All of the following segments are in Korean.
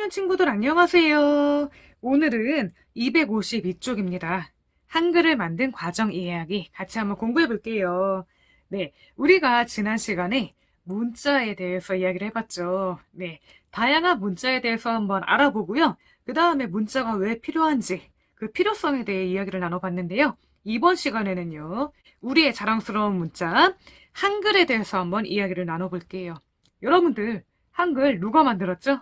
1학년 친구들 안녕하세요. 오늘은 252쪽입니다. 한글을 만든 과정 이야기 같이 한번 공부해 볼게요. 네, 우리가 지난 시간에 문자에 대해서 이야기를 해봤죠. 네, 다양한 문자에 대해서 한번 알아보고요. 그 다음에 문자가 왜 필요한지 그 필요성에 대해 이야기를 나눠봤는데요. 이번 시간에는요, 우리의 자랑스러운 문자, 한글에 대해서 한번 이야기를 나눠볼게요. 여러분들, 한글 누가 만들었죠?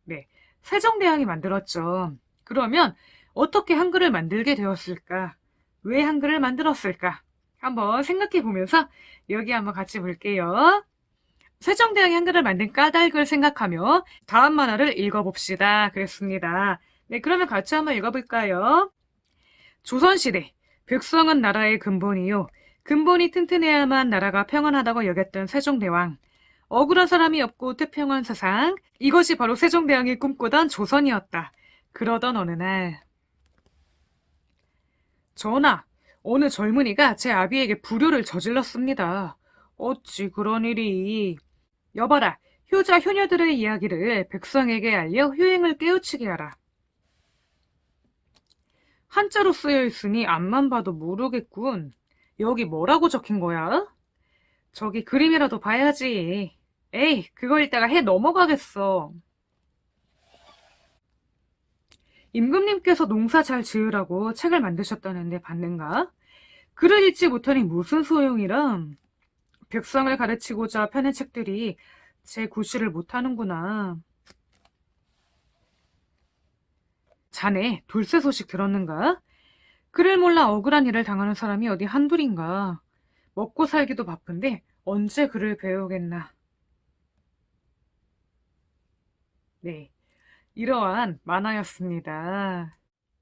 네, 세종대왕이 만들었죠. 그러면 어떻게 한글을 만들게 되었을까? 왜 한글을 만들었을까? 한번 생각해 보면서 여기 한번 같이 볼게요. 세종대왕이 한글을 만든 까닭을 생각하며 다음 만화를 읽어봅시다. 그랬습니다. 네, 그러면 같이 한번 읽어볼까요? 조선시대, 백성은 나라의 근본이요. 근본이 튼튼해야만 나라가 평안하다고 여겼던 세종대왕. 억울한 사람이 없고 태평한 세상, 이것이 바로 세종대왕이 꿈꾸던 조선이었다. 그러던 어느 날, 전하, 어느 젊은이가 제 아비에게 불효를 저질렀습니다. 어찌 그런 일이. 여봐라, 효자 효녀들의 이야기를 백성에게 알려 효행을 깨우치게 하라. 한자로 쓰여 있으니 앞만 봐도 모르겠군. 여기 뭐라고 적힌 거야? 저기 그림이라도 봐야지. 에이, 그거 읽다가 해 넘어가겠어. 임금님께서 농사 잘 지으라고 책을 만드셨다는데 봤는가? 글을 읽지 못하니 무슨 소용이람? 백성을 가르치고자 펴낸 책들이 제 구실을 못하는구나. 자네, 돌쇠 소식 들었는가? 글을 몰라 억울한 일을 당하는 사람이 어디 한둘인가? 먹고 살기도 바쁜데 언제 글을 배우겠나? 네, 이러한 만화였습니다.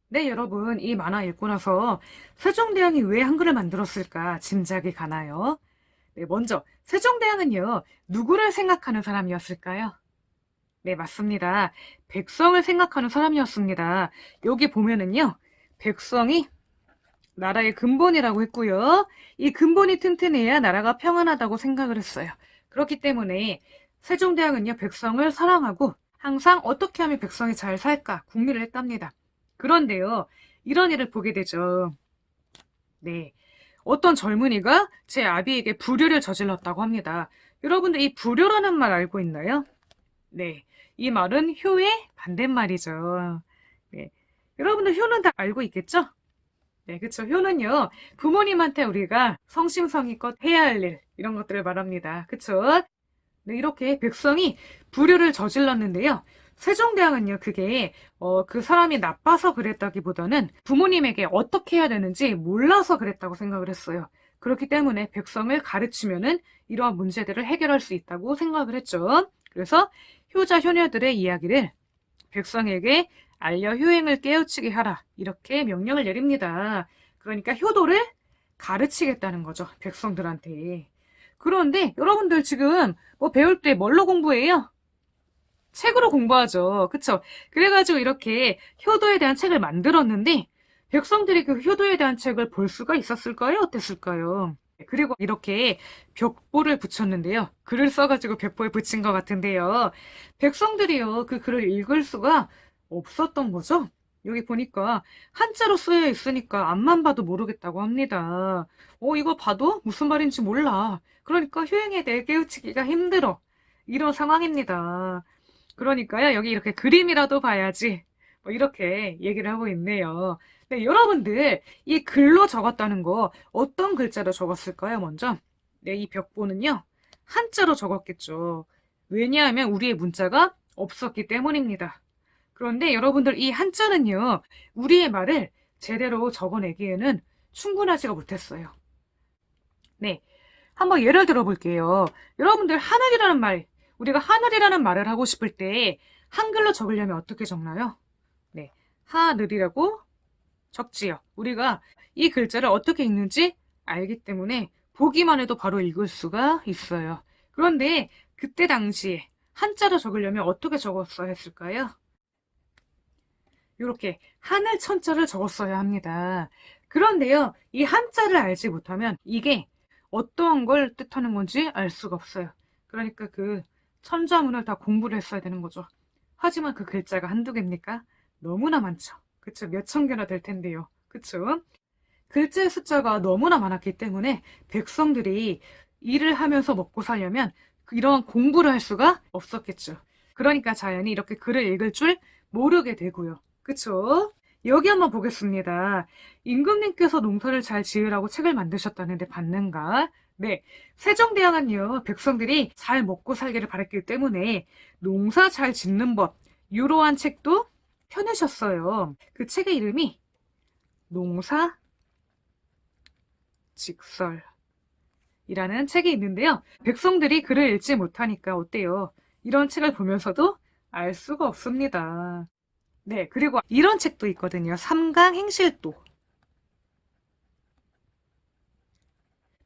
네, 여러분, 이 만화 읽고 나서 세종대왕이 왜 한글을 만들었을까 짐작이 가나요? 네, 먼저 세종대왕은요, 누구를 생각하는 사람이었을까요? 네, 맞습니다. 백성을 생각하는 사람이었습니다. 여기 보면은요, 백성이 나라의 근본이라고 했고요. 이 근본이 튼튼해야 나라가 평안하다고 생각을 했어요. 그렇기 때문에 세종대왕은요, 백성을 사랑하고 항상 어떻게 하면 백성이 잘 살까 궁리를 했답니다. 그런데요, 이런 일을 보게 되죠. 네. 어떤 젊은이가 제 아비에게 불효를 저질렀다고 합니다. 여러분들 이 불효라는 말 알고 있나요? 네. 이 말은 효의 반대말이죠. 네. 여러분들 효는 다 알고 있겠죠? 네, 그쵸. 효는요, 부모님한테 우리가 성심성의껏 해야 할 일, 이런 것들을 말합니다. 그쵸? 네, 이렇게 백성이 불효를 저질렀는데요. 세종대왕은요, 그게, 그 사람이 나빠서 그랬다기보다는 부모님에게 어떻게 해야 되는지 몰라서 그랬다고 생각을 했어요. 그렇기 때문에 백성을 가르치면은 이러한 문제들을 해결할 수 있다고 생각을 했죠. 그래서 효자, 효녀들의 이야기를 백성에게 알려 효행을 깨우치게 하라. 이렇게 명령을 내립니다. 그러니까 효도를 가르치겠다는 거죠. 백성들한테. 그런데 여러분들 지금 뭐 배울 때 뭘로 공부해요? 책으로 공부하죠. 그쵸? 그래가지고 이렇게 효도에 대한 책을 만들었는데 백성들이 그 효도에 대한 책을 볼 수가 있었을까요? 어땠을까요? 그리고 이렇게 벽보를 붙였는데요. 글을 써가지고 벽보에 붙인 것 같은데요. 백성들이요, 그 글을 읽을 수가 없었던 거죠. 여기 보니까 한자로 쓰여 있으니까 앞만 봐도 모르겠다고 합니다. 이거 봐도 무슨 말인지 몰라. 그러니까 효행에 대해 깨우치기가 힘들어. 이런 상황입니다. 그러니까요, 여기 이렇게 그림이라도 봐야지. 뭐 이렇게 얘기를 하고 있네요. 네, 여러분들, 이 글로 적었다는 거 어떤 글자로 적었을까요, 먼저? 네, 이 벽보는요, 한자로 적었겠죠. 왜냐하면 우리의 문자가 없었기 때문입니다. 그런데 여러분들, 이 한자는요, 우리의 말을 제대로 적어내기에는 충분하지가 못했어요. 네, 한번 예를 들어 볼게요. 여러분들, 하늘이라는 말, 우리가 하늘이라는 말을 하고 싶을 때 한글로 적으려면 어떻게 적나요? 네, 하늘이라고 적지요. 우리가 이 글자를 어떻게 읽는지 알기 때문에 보기만 해도 바로 읽을 수가 있어요. 그런데 그때 당시에 한자로 적으려면 어떻게 적었어야 했을까요? 이렇게 하늘 천자를 적었어야 합니다. 그런데요, 이 한자를 알지 못하면 이게 어떤 걸 뜻하는 건지 알 수가 없어요. 그러니까 그 천자문을 다 공부를 했어야 되는 거죠. 하지만 그 글자가 한두 개입니까? 너무나 많죠. 그쵸? 몇천 개나 될 텐데요. 그쵸? 글자의 숫자가 너무나 많았기 때문에 백성들이 일을 하면서 먹고 살려면 이런 공부를 할 수가 없었겠죠. 그러니까 자연히 이렇게 글을 읽을 줄 모르게 되고요. 그쵸? 여기 한번 보겠습니다. 임금님께서 농사를 잘 지으라고 책을 만드셨다는데 맞는가? 네. 세종대왕은요, 백성들이 잘 먹고 살기를 바랐기 때문에 농사 잘 짓는 법, 이러한 책도 펴내셨어요. 그 책의 이름이 농사 직설이라는 책이 있는데요. 백성들이 글을 읽지 못하니까 어때요? 이런 책을 보면서도 알 수가 없습니다. 네, 그리고 이런 책도 있거든요. 삼강행실도.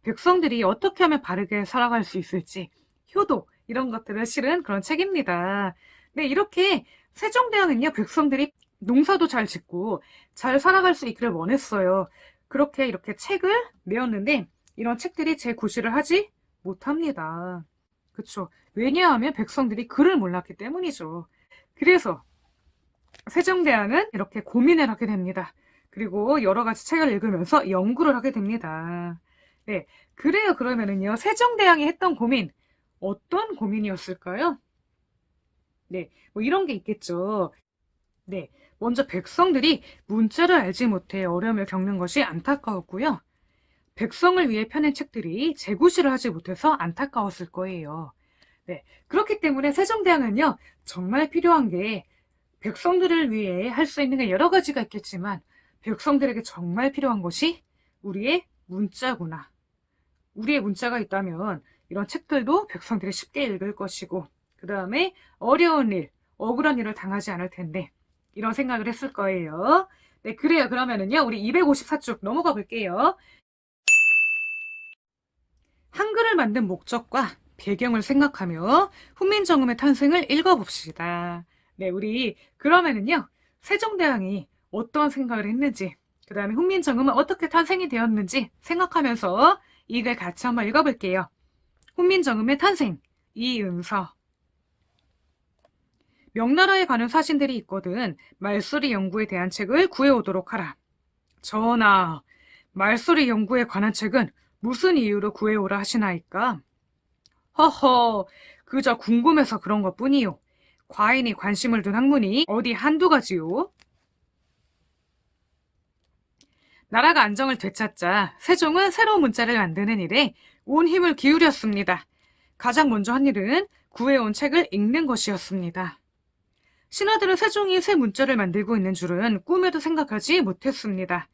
백성들이 어떻게 하면 바르게 살아갈 수 있을지, 효도, 이런 것들을 실은 그런 책입니다. 네, 이렇게 세종대왕은요, 백성들이 농사도 잘 짓고 잘 살아갈 수 있기를 원했어요. 그렇게 이렇게 책을 내었는데, 이런 책들이 제구실을 하지 못합니다. 그쵸. 왜냐하면 백성들이 글을 몰랐기 때문이죠. 그래서 세종대왕은 이렇게 고민을 하게 됩니다. 그리고 여러 가지 책을 읽으면서 연구를 하게 됩니다. 네, 그래요. 그러면은요, 세종대왕이 했던 고민, 어떤 고민이었을까요? 네, 뭐 이런 게 있겠죠. 네, 먼저 백성들이 문자를 알지 못해 어려움을 겪는 것이 안타까웠고요. 백성을 위해 펴낸 책들이 재구실을 하지 못해서 안타까웠을 거예요. 네, 그렇기 때문에 세종대왕은요, 정말 필요한 게 백성들을 위해 할 수 있는 게 여러 가지가 있겠지만 백성들에게 정말 필요한 것이 우리의 문자구나. 우리의 문자가 있다면 이런 책들도 백성들이 쉽게 읽을 것이고 그 다음에 어려운 일, 억울한 일을 당하지 않을 텐데 이런 생각을 했을 거예요. 네, 그래요. 그러면은요, 우리 254쪽 넘어가 볼게요. 한글을 만든 목적과 배경을 생각하며 훈민정음의 탄생을 읽어봅시다. 네, 우리 그러면은요, 세종대왕이 어떤 생각을 했는지, 그 다음에 훈민정음은 어떻게 탄생이 되었는지 생각하면서 이 글 같이 한번 읽어볼게요. 훈민정음의 탄생, 이은서. 명나라에 가는 사신들이 있거든 말소리 연구에 대한 책을 구해오도록 하라. 전하, 말소리 연구에 관한 책은 무슨 이유로 구해오라 하시나이까? 허허, 그저 궁금해서 그런 것뿐이요. 과인이 관심을 둔 학문이 어디 한두 가지요? 나라가 안정을 되찾자 세종은 새로운 문자를 만드는 일에 온 힘을 기울였습니다. 가장 먼저 한 일은 구해온 책을 읽는 것이었습니다. 신하들은 세종이 새 문자를 만들고 있는 줄은 꿈에도 생각하지 못했습니다.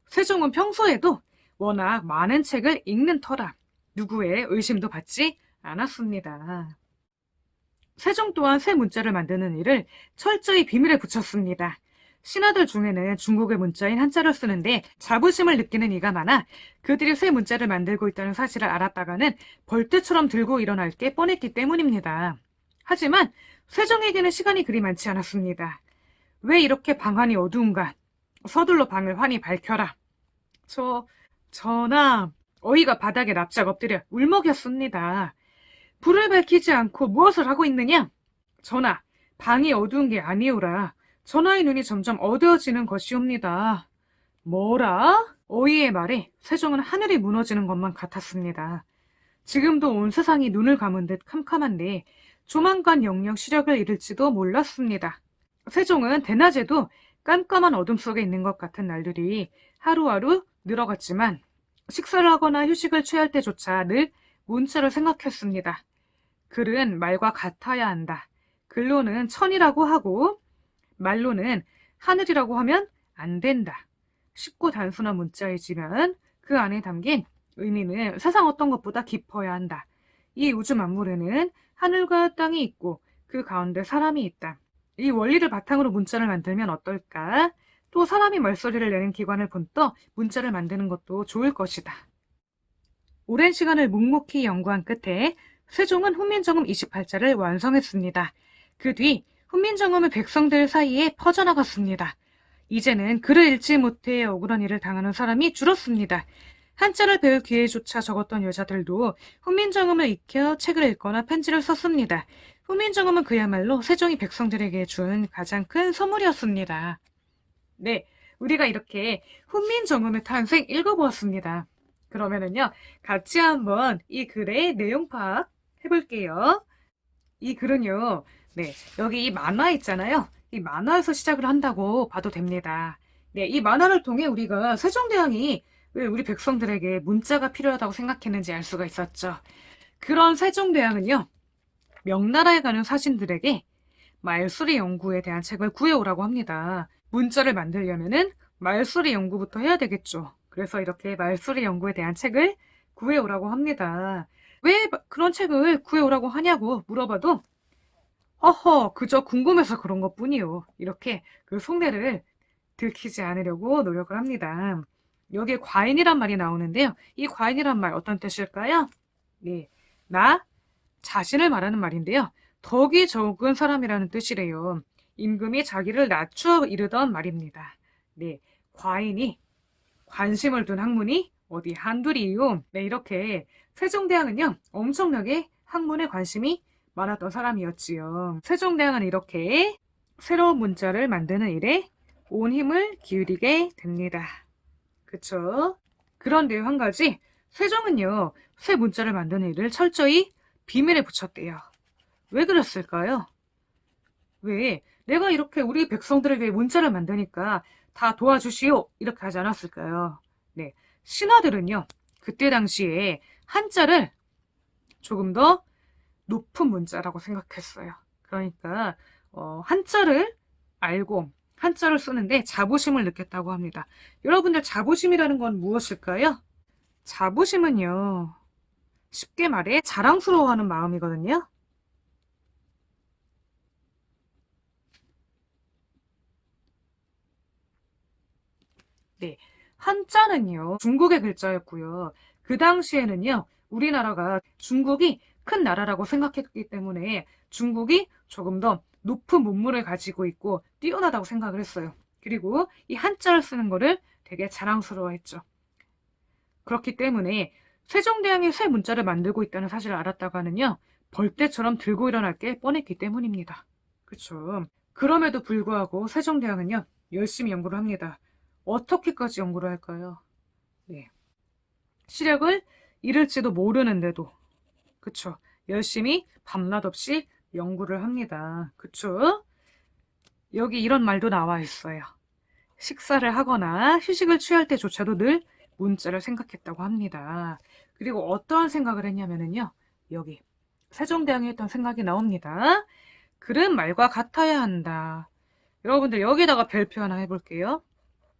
세종은 평소에도 워낙 많은 책을 읽는 터라 누구의 의심도 받지 않았습니다. 세종 또한 새 문자를 만드는 일을 철저히 비밀에 붙였습니다. 신하들 중에는 중국의 문자인 한자를 쓰는데 자부심을 느끼는 이가 많아 그들이 새 문자를 만들고 있다는 사실을 알았다가는 벌떼처럼 들고 일어날 게 뻔했기 때문입니다. 하지만 세종에게는 시간이 그리 많지 않았습니다. 왜 이렇게 방안이 어두운가? 서둘러 방을 환히 밝혀라. 전하, 어이가 바닥에 납작 엎드려 울먹였습니다. 불을 밝히지 않고 무엇을 하고 있느냐? 전하, 방이 어두운 게 아니오라. 전하의 눈이 점점 어두워지는 것이옵니다. 뭐라? 어이의 말에 세종은 하늘이 무너지는 것만 같았습니다. 지금도 온 세상이 눈을 감은 듯 캄캄한데 조만간 영영 시력을 잃을지도 몰랐습니다. 세종은 대낮에도 깜깜한 어둠 속에 있는 것 같은 날들이 하루하루 늘어갔지만 식사를 하거나 휴식을 취할 때조차 늘 문자를 생각했습니다. 글은 말과 같아야 한다. 글로는 천이라고 하고 말로는 하늘이라고 하면 안 된다. 쉽고 단순한 문자이지만 그 안에 담긴 의미는 세상 어떤 것보다 깊어야 한다. 이 우주 만물에는 하늘과 땅이 있고 그 가운데 사람이 있다. 이 원리를 바탕으로 문자를 만들면 어떨까? 또 사람이 말소리를 내는 기관을 본떠 문자를 만드는 것도 좋을 것이다. 오랜 시간을 묵묵히 연구한 끝에 세종은 훈민정음 28자를 완성했습니다. 그 뒤 훈민정음은 백성들 사이에 퍼져나갔습니다. 이제는 글을 읽지 못해 억울한 일을 당하는 사람이 줄었습니다. 한자를 배울 기회조차 적었던 여자들도 훈민정음을 익혀 책을 읽거나 편지를 썼습니다. 훈민정음은 그야말로 세종이 백성들에게 준 가장 큰 선물이었습니다. 네, 우리가 이렇게 훈민정음의 탄생 읽어보았습니다. 그러면은요, 같이 한번 이 글의 내용 파악 해볼게요. 이 글은요, 네, 여기 이 만화 있잖아요. 이 만화에서 시작을 한다고 봐도 됩니다. 네, 이 만화를 통해 우리가 세종대왕이 왜 우리 백성들에게 문자가 필요하다고 생각했는지 알 수가 있었죠. 그런 세종대왕은요, 명나라에 가는 사신들에게 말소리 연구에 대한 책을 구해오라고 합니다. 문자를 만들려면은 말소리 연구부터 해야 되겠죠. 그래서 이렇게 말소리 연구에 대한 책을 구해오라고 합니다. 왜 그런 책을 구해오라고 하냐고 물어봐도 허허 그저 궁금해서 그런 것뿐이요. 이렇게 그 속내를 들키지 않으려고 노력을 합니다. 여기에 과인이란 말이 나오는데요. 이 과인이란 말 어떤 뜻일까요? 네, 나 자신을 말하는 말인데요. 덕이 적은 사람이라는 뜻이래요. 임금이 자기를 낮춰 이르던 말입니다. 네, 과인이 관심을 둔 학문이 어디 한둘이요. 네, 이렇게 세종대왕은요, 엄청나게 학문에 관심이 많았던 사람이었지요. 세종대왕은 이렇게 새로운 문자를 만드는 일에 온 힘을 기울이게 됩니다. 그쵸? 그런데 한 가지, 세종은요, 새 문자를 만드는 일을 철저히 비밀에 붙였대요. 왜 그랬을까요? 왜? 내가 이렇게 우리 백성들을 위해 문자를 만드니까 다 도와주시오. 이렇게 하지 않았을까요? 네. 신하들은요, 그때 당시에 한자를 조금 더 높은 문자라고 생각했어요. 그러니까, 한자를 알고 한자를 쓰는데 자부심을 느꼈다고 합니다. 여러분들 자부심이라는 건 무엇일까요? 자부심은요, 쉽게 말해 자랑스러워하는 마음이거든요. 네. 한자는요, 중국의 글자였고요. 그 당시에는요, 우리나라가 중국이 큰 나라라고 생각했기 때문에 중국이 조금 더 높은 문물을 가지고 있고 뛰어나다고 생각을 했어요. 그리고 이 한자를 쓰는 거를 되게 자랑스러워했죠. 그렇기 때문에 세종대왕이 새 문자를 만들고 있다는 사실을 알았다가는요, 벌떼처럼 들고 일어날 게 뻔했기 때문입니다. 그쵸? 그럼에도 불구하고 세종대왕은요, 열심히 연구를 합니다. 어떻게까지 연구를 할까요? 네. 시력을 잃을지도 모르는데도, 그쵸? 열심히 밤낮 없이 연구를 합니다. 그쵸? 여기 이런 말도 나와 있어요. 식사를 하거나 휴식을 취할 때조차도 늘 문자를 생각했다고 합니다. 그리고 어떠한 생각을 했냐면요. 여기 세종대왕이 했던 생각이 나옵니다. 글은 말과 같아야 한다. 여러분들 여기다가 별표 하나 해볼게요.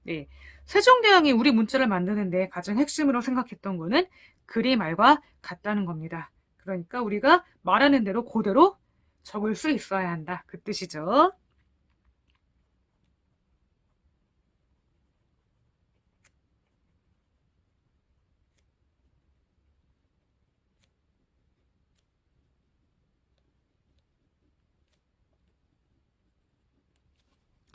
네. 세종대왕이 우리 문자를 만드는데 가장 핵심으로 생각했던 거는 글이 말과 같다는 겁니다. 그러니까 우리가 말하는 대로 그대로 적을 수 있어야 한다. 그 뜻이죠.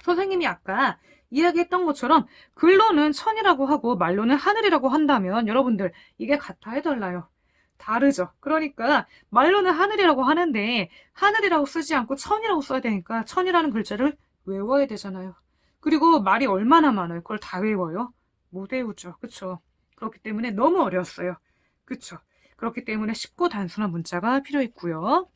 선생님이 아까 이야기했던 것처럼 글로는 천이라고 하고 말로는 하늘이라고 한다면 여러분들 이게 같아 해달라요. 다르죠. 그러니까 말로는 하늘이라고 하는데 하늘이라고 쓰지 않고 천이라고 써야 되니까 천이라는 글자를 외워야 되잖아요. 그리고 말이 얼마나 많아요. 그걸 다 외워요? 못 외우죠. 그쵸? 그렇기 때문에 너무 어려웠어요. 그쵸? 그렇기 때문에 쉽고 단순한 문자가 필요했고요.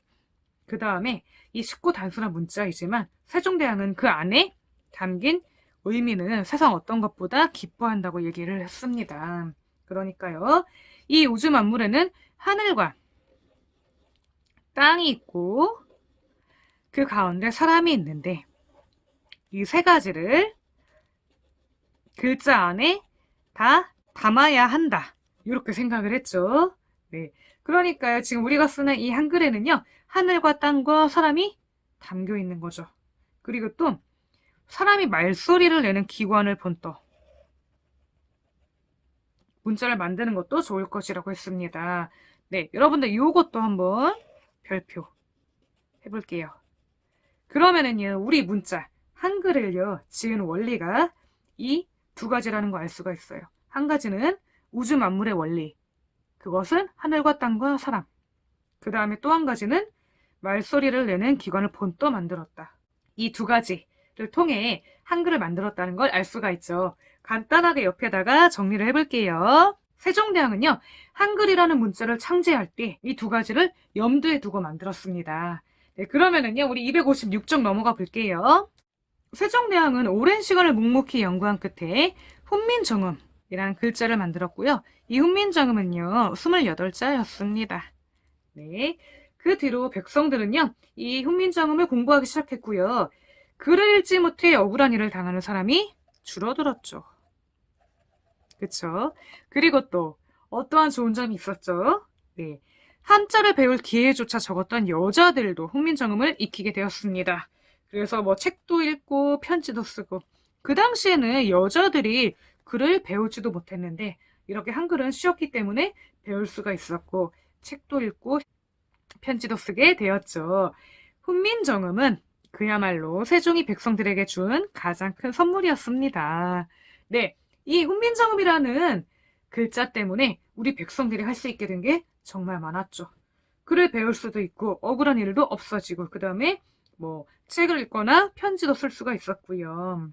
그 다음에 이 쉽고 단순한 문자이지만 세종대왕은 그 안에 담긴 의미는 세상 어떤 것보다 기뻐한다고 얘기를 했습니다. 그러니까요. 이 우주 만물에는 하늘과 땅이 있고 그 가운데 사람이 있는데 이 세 가지를 글자 안에 다 담아야 한다. 이렇게 생각을 했죠. 네. 그러니까요. 지금 우리가 쓰는 이 한글에는요. 하늘과 땅과 사람이 담겨 있는 거죠. 그리고 또 사람이 말소리를 내는 기관을 본떠 문자를 만드는 것도 좋을 것이라고 했습니다. 네, 여러분들 이것도 한번 별표 해볼게요. 그러면은요, 우리 문자 한글을요 지은 원리가 이 두 가지라는 거 알 수가 있어요. 한 가지는 우주 만물의 원리, 그것은 하늘과 땅과 사람. 그 다음에 또 한 가지는 말소리를 내는 기관을 본떠 만들었다. 이 두 가지를 통해 한글을 만들었다는 걸 알 수가 있죠. 간단하게 옆에다가 정리를 해볼게요. 세종대왕은요, 한글이라는 문자를 창제할 때 이 두 가지를 염두에 두고 만들었습니다. 네, 그러면은요, 우리 256쪽 넘어가 볼게요. 세종대왕은 오랜 시간을 묵묵히 연구한 끝에 훈민정음이라는 글자를 만들었고요. 이 훈민정음은요, 28자였습니다. 네. 그 뒤로 백성들은요, 이 훈민정음을 공부하기 시작했고요. 글을 읽지 못해 억울한 일을 당하는 사람이 줄어들었죠. 그쵸? 그리고 또 어떠한 좋은 점이 있었죠? 네. 한자를 배울 기회조차 적었던 여자들도 훈민정음을 익히게 되었습니다. 그래서 뭐 책도 읽고 편지도 쓰고 그 당시에는 여자들이 글을 배우지도 못했는데 이렇게 한글은 쉬웠기 때문에 배울 수가 있었고 책도 읽고 편지도 쓰게 되었죠. 훈민정음은 그야말로 세종이 백성들에게 준 가장 큰 선물이었습니다. 네, 이 훈민정음이라는 글자 때문에 우리 백성들이 할 수 있게 된 게 정말 많았죠. 글을 배울 수도 있고 억울한 일도 없어지고 그 다음에 뭐 책을 읽거나 편지도 쓸 수가 있었고요.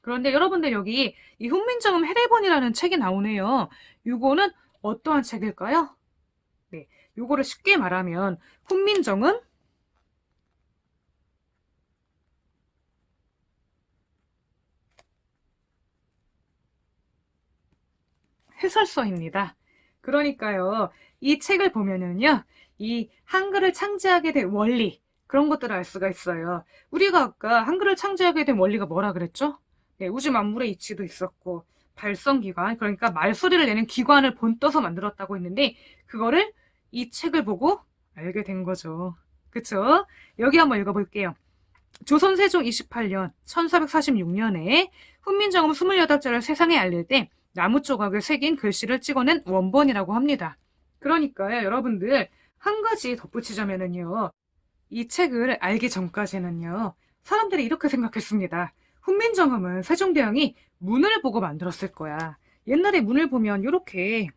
그런데 여러분들 여기 이 훈민정음 해례본이라는 책이 나오네요. 이거는 어떠한 책일까요? 네, 요거를 쉽게 말하면 훈민정음 해설서입니다. 그러니까요, 이 책을 보면은요, 이 한글을 창제하게 된 원리, 그런 것들을 알 수가 있어요. 우리가 아까 한글을 창제하게 된 원리가 뭐라 그랬죠? 네, 우주 만물의 이치도 있었고, 발성기관, 그러니까 말소리를 내는 기관을 본떠서 만들었다고 했는데, 그거를 이 책을 보고 알게 된 거죠. 그쵸? 여기 한번 읽어볼게요. 조선 세종 28년 1446년에 훈민정음 28자를 세상에 알릴 때 나무 조각을 새긴 글씨를 찍어낸 원본이라고 합니다. 그러니까요, 여러분들 한 가지 덧붙이자면은요. 이 책을 알기 전까지는요. 사람들이 이렇게 생각했습니다. 훈민정음은 세종대왕이 문을 보고 만들었을 거야. 옛날에 문을 보면 이렇게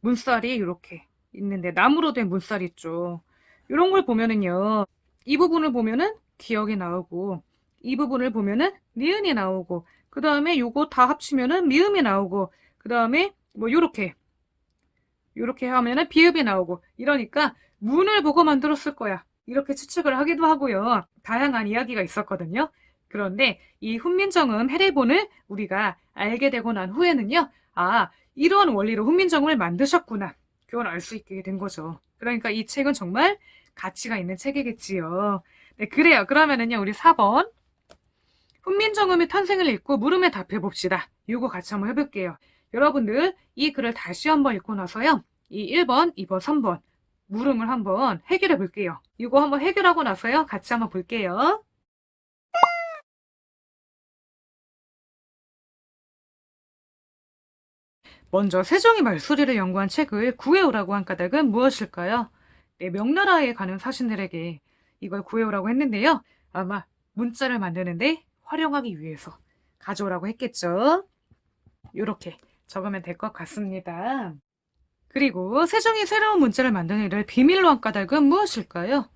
문살이 이렇게 있는데 나무로 된 문살이 있죠. 이런 걸 보면은요. 이 부분을 보면은 기억이 나오고 이 부분을 보면은 니은이 나오고 그 다음에 요거 다 합치면은 미음이 나오고 그 다음에 뭐 요렇게 하면은 비읍이 나오고 이러니까 문을 보고 만들었을 거야. 이렇게 추측을 하기도 하고요. 다양한 이야기가 있었거든요. 그런데 이 훈민정음 해례본을 우리가 알게 되고 난 후에는요. 아, 이런 원리로 훈민정음을 만드셨구나. 그걸 알 수 있게 된 거죠. 그러니까 이 책은 정말 가치가 있는 책이겠지요. 네, 그래요. 그러면은요, 우리 4번. 훈민정음의 탄생을 읽고 물음에 답해 봅시다. 이거 같이 한번 해볼게요. 여러분들, 이 글을 다시 한번 읽고 나서요. 이 1번, 2번, 3번. 물음을 한번 해결해 볼게요. 이거 한번 해결하고 나서요. 같이 한번 볼게요. 먼저 세종이 말소리를 연구한 책을 구해오라고 한 까닭은 무엇일까요? 네, 명나라에 가는 사신들에게 이걸 구해오라고 했는데요. 아마 문자를 만드는데 활용하기 위해서 가져오라고 했겠죠. 이렇게 적으면 될 것 같습니다. 그리고 세종이 새로운 문자를 만드는 일을 비밀로 한 까닭은 무엇일까요?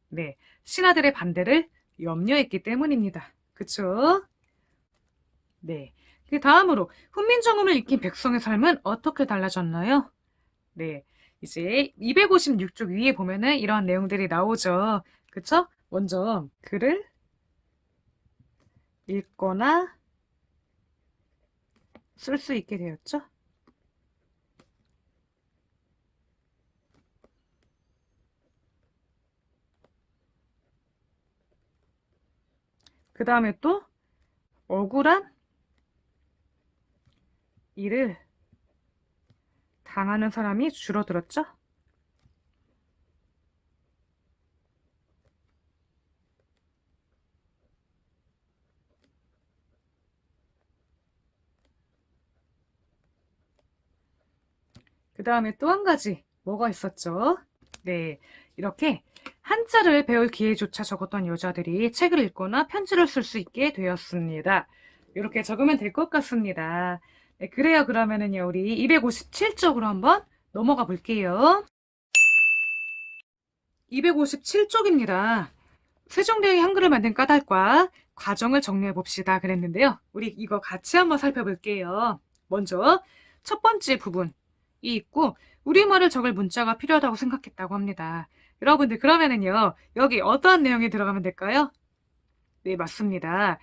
네, 신하들의 반대를 염려했기 때문입니다. 그쵸? 네. 그 다음으로 훈민정음을 익힌 백성의 삶은 어떻게 달라졌나요? 네. 이제 256쪽 위에 보면은 이러한 내용들이 나오죠. 그쵸? 먼저 글을 읽거나 쓸 수 있게 되었죠. 그 다음에 또 억울한 일을 당하는 사람이 줄어들었죠. 그 다음에 또 한 가지 뭐가 있었죠? 네, 이렇게 한자를 배울 기회조차 적었던 여자들이 책을 읽거나 편지를 쓸 수 있게 되었습니다. 이렇게 적으면 될 것 같습니다. 네, 그래요. 그러면은요, 우리 257쪽으로 한번 넘어가 볼게요. 257쪽입니다. 세종대왕이 한글을 만든 까닭과 과정을 정리해 봅시다 그랬는데요. 우리 이거 같이 한번 살펴볼게요. 먼저 첫 번째 부분이 있고 우리말을 적을 문자가 필요하다고 생각했다고 합니다. 여러분들 그러면은요. 여기 어떠한 내용이 들어가면 될까요? 네, 맞습니다.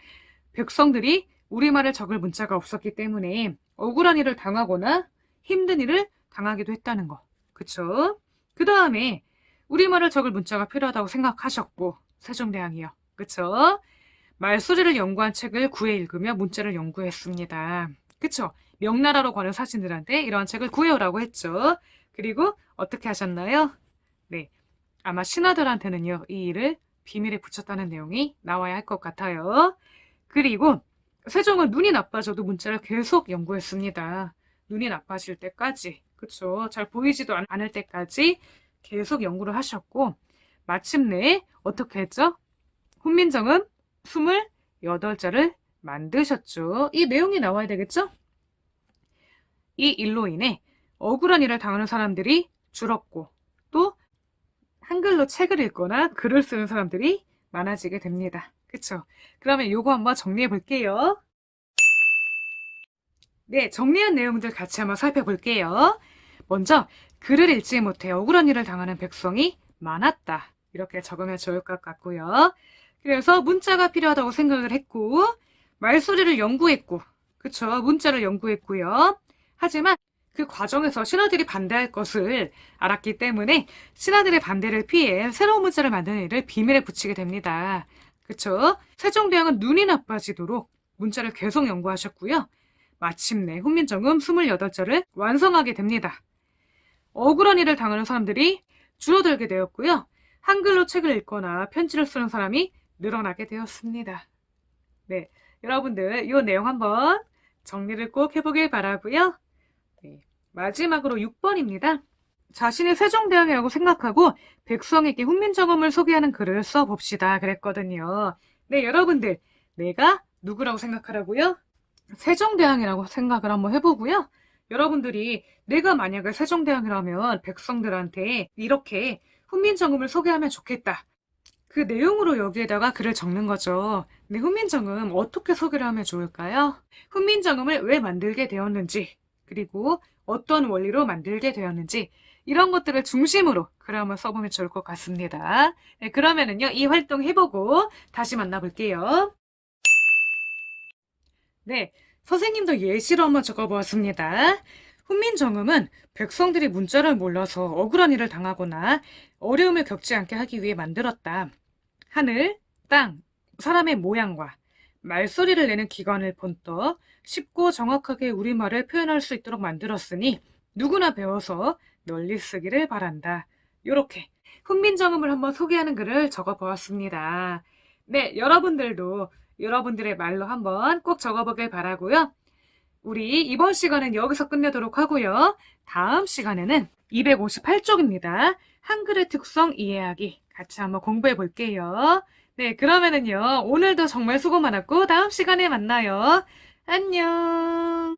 백성들이 우리말을 적을 문자가 없었기 때문에 억울한 일을 당하거나 힘든 일을 당하기도 했다는 거. 그쵸? 그 다음에 우리말을 적을 문자가 필요하다고 생각하셨고 세종대왕이요. 그쵸? 말소리를 연구한 책을 구해 읽으며 문자를 연구했습니다. 그쵸? 명나라로 가는 사신들한테 이러한 책을 구해오라고 했죠. 그리고 어떻게 하셨나요? 네, 아마 신하들한테는요, 이 일을 비밀에 붙였다는 내용이 나와야 할 것 같아요. 그리고 세종은 눈이 나빠져도 문자를 계속 연구했습니다. 눈이 나빠질 때까지, 그쵸? 잘 보이지도 않을 때까지 계속 연구를 하셨고, 마침내 어떻게 했죠? 훈민정음 28자를 만드셨죠. 이 내용이 나와야 되겠죠? 이 일로 인해 억울한 일을 당하는 사람들이 줄었고, 또 한글로 책을 읽거나 글을 쓰는 사람들이 많아지게 됩니다. 그쵸? 그러면 요거 한번 정리해 볼게요. 네, 정리한 내용들 같이 한번 살펴볼게요. 먼저 글을 읽지 못해 억울한 일을 당하는 백성이 많았다. 이렇게 적으면 좋을 것 같고요. 그래서 문자가 필요하다고 생각을 했고 말소리를 연구했고 그쵸? 문자를 연구했고요. 하지만 그 과정에서 신하들이 반대할 것을 알았기 때문에 신하들의 반대를 피해 새로운 문자를 만드는 일을 비밀에 붙이게 됩니다. 그쵸? 세종대왕은 눈이 나빠지도록 문자를 계속 연구하셨고요. 마침내 훈민정음 28자를 완성하게 됩니다. 억울한 일을 당하는 사람들이 줄어들게 되었고요. 한글로 책을 읽거나 편지를 쓰는 사람이 늘어나게 되었습니다. 네, 여러분들 이 내용 한번 정리를 꼭 해보길 바라고요. 네, 마지막으로 6번입니다. 자신이 세종대왕이라고 생각하고 백성에게 훈민정음을 소개하는 글을 써봅시다 그랬거든요. 네, 여러분들 내가 누구라고 생각하라고요? 세종대왕이라고 생각을 한번 해보고요. 여러분들이 내가 만약에 세종대왕이라면 백성들한테 이렇게 훈민정음을 소개하면 좋겠다. 그 내용으로 여기에다가 글을 적는 거죠. 근데 훈민정음 어떻게 소개를 하면 좋을까요? 훈민정음을 왜 만들게 되었는지, 그리고 어떤 원리로 만들게 되었는지 이런 것들을 중심으로 글을 한번 써보면 좋을 것 같습니다. 네, 그러면은요, 이 활동 해보고 다시 만나볼게요. 네, 선생님도 예시로 한번 적어보았습니다. 훈민정음은 백성들이 문자를 몰라서 억울한 일을 당하거나 어려움을 겪지 않게 하기 위해 만들었다. 하늘, 땅, 사람의 모양과 말소리를 내는 기관을 본떠 쉽고 정확하게 우리말을 표현할 수 있도록 만들었으니 누구나 배워서 널리 쓰기를 바란다. 요렇게 훈민정음을 한번 소개하는 글을 적어보았습니다. 네, 여러분들도 여러분들의 말로 한번 꼭 적어보길 바라고요. 우리 이번 시간은 여기서 끝내도록 하고요. 다음 시간에는 258쪽입니다. 한글의 특성 이해하기 같이 한번 공부해 볼게요. 네, 그러면은요. 오늘도 정말 수고 많았고 다음 시간에 만나요. 안녕.